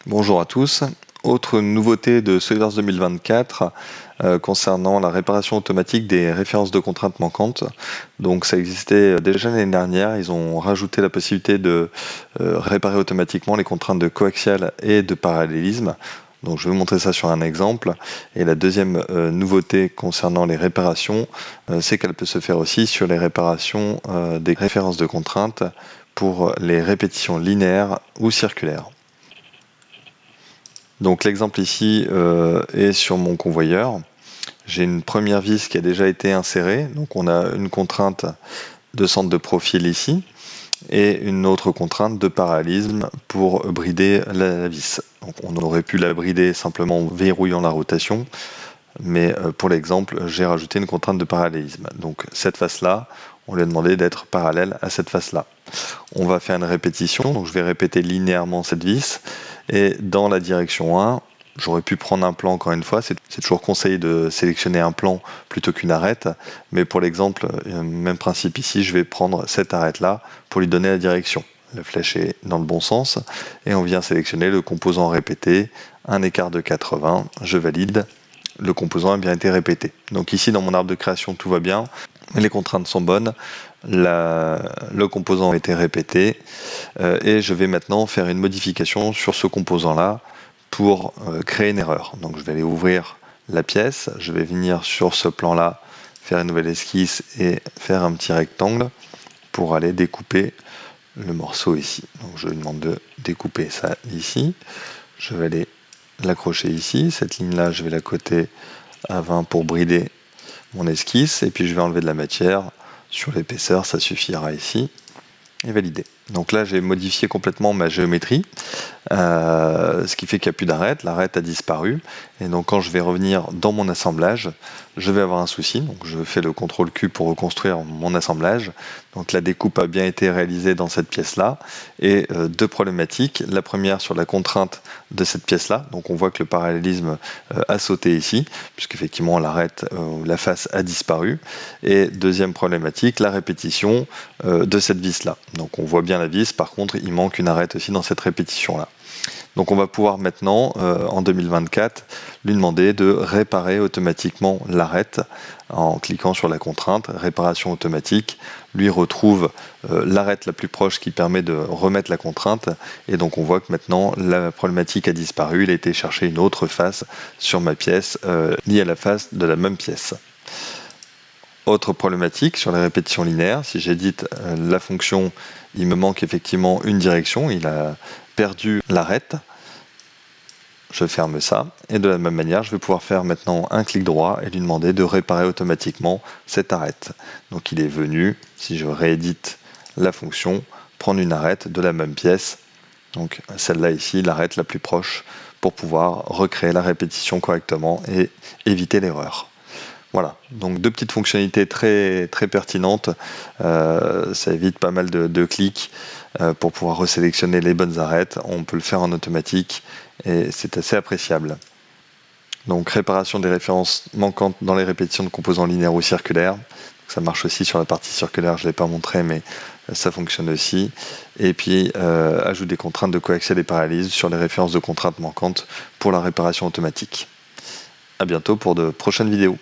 Bonjour à tous. Autre nouveauté de SolidWorks 2024 concernant la réparation automatique des références de contraintes manquantes. Donc ça existait déjà l'année dernière, ils ont rajouté la possibilité de réparer automatiquement les contraintes de coaxial et de parallélisme. Donc je vais vous montrer ça sur un exemple. Et la deuxième nouveauté concernant les réparations, c'est qu'elle peut se faire aussi sur les réparations des références de contraintes pour les répétitions linéaires ou circulaires. Donc l'exemple ici est sur mon convoyeur. J'ai une première vis qui a déjà été insérée. Donc on a une contrainte de centre de profil ici et une autre contrainte de parallélisme pour brider la vis. Donc on aurait pu la brider simplement en verrouillant la rotation, mais pour l'exemple, j'ai rajouté une contrainte de parallélisme. Donc cette face-là, on lui a demandé d'être parallèle à cette face-là. On va faire une répétition, donc je vais répéter linéairement cette vis, et dans la direction 1, j'aurais pu prendre un plan encore une fois, c'est toujours conseillé de sélectionner un plan plutôt qu'une arête, mais pour l'exemple, même principe ici, je vais prendre cette arête-là pour lui donner la direction. La flèche est dans le bon sens, et on vient sélectionner le composant répété, un écart de 80, je valide, le composant a bien été répété. Donc ici, dans mon arbre de création, tout va bien, les contraintes sont bonnes, le composant a été répété, et je vais maintenant faire une modification sur ce composant-là pour créer une erreur. Donc je vais aller ouvrir la pièce, je vais venir sur ce plan-là, faire une nouvelle esquisse et faire un petit rectangle pour aller découper le morceau ici. Donc je lui demande de découper ça ici. Je vais aller l'accrocher ici. Cette ligne-là, je vais la coter à 20 pour brider mon esquisse. Et puis je vais enlever de la matière sur l'épaisseur, ça suffira ici. Et valider. Donc là, j'ai modifié complètement ma géométrie, ce qui fait qu'il n'y a plus d'arête. L'arête a disparu. Et donc quand je vais revenir dans mon assemblage, je vais avoir un souci. Donc je fais le CTRL Q pour reconstruire mon assemblage. Donc la découpe a bien été réalisée dans cette pièce-là. Et deux problématiques. La première sur la contrainte de cette pièce-là. Donc on voit que le parallélisme a sauté ici, puisqu'effectivement l'arête, la face a disparu. Et deuxième problématique, la répétition de cette vis-là. Donc on voit bien la vis, par contre il manque une arête aussi dans cette répétition-là. Donc on va pouvoir maintenant, en 2024, lui demander de réparer automatiquement l'arête en cliquant sur la contrainte, réparation automatique, lui retrouve l'arête la plus proche qui permet de remettre la contrainte, et donc on voit que maintenant la problématique a disparu, il a été chercher une autre face sur ma pièce, liée à la face de la même pièce. Autre problématique sur les répétitions linéaires, si j'édite la fonction, il me manque effectivement une direction, il a perdu l'arête. Je ferme ça, et de la même manière, je vais pouvoir faire maintenant un clic droit et lui demander de réparer automatiquement cette arête. Donc il est venu, si je réédite la fonction, prendre une arête de la même pièce, donc celle-là ici, l'arête la plus proche, pour pouvoir recréer la répétition correctement et éviter l'erreur. Voilà, donc deux petites fonctionnalités très, très pertinentes, ça évite pas mal de clics pour pouvoir resélectionner les bonnes arêtes, on peut le faire en automatique et c'est assez appréciable. Donc réparation des références manquantes dans les répétitions de composants linéaires ou circulaires, ça marche aussi sur la partie circulaire, je ne l'ai pas montré mais ça fonctionne aussi. Et puis ajout des contraintes de coaxial et parallélisme sur les références de contraintes manquantes pour la réparation automatique. A bientôt pour de prochaines vidéos.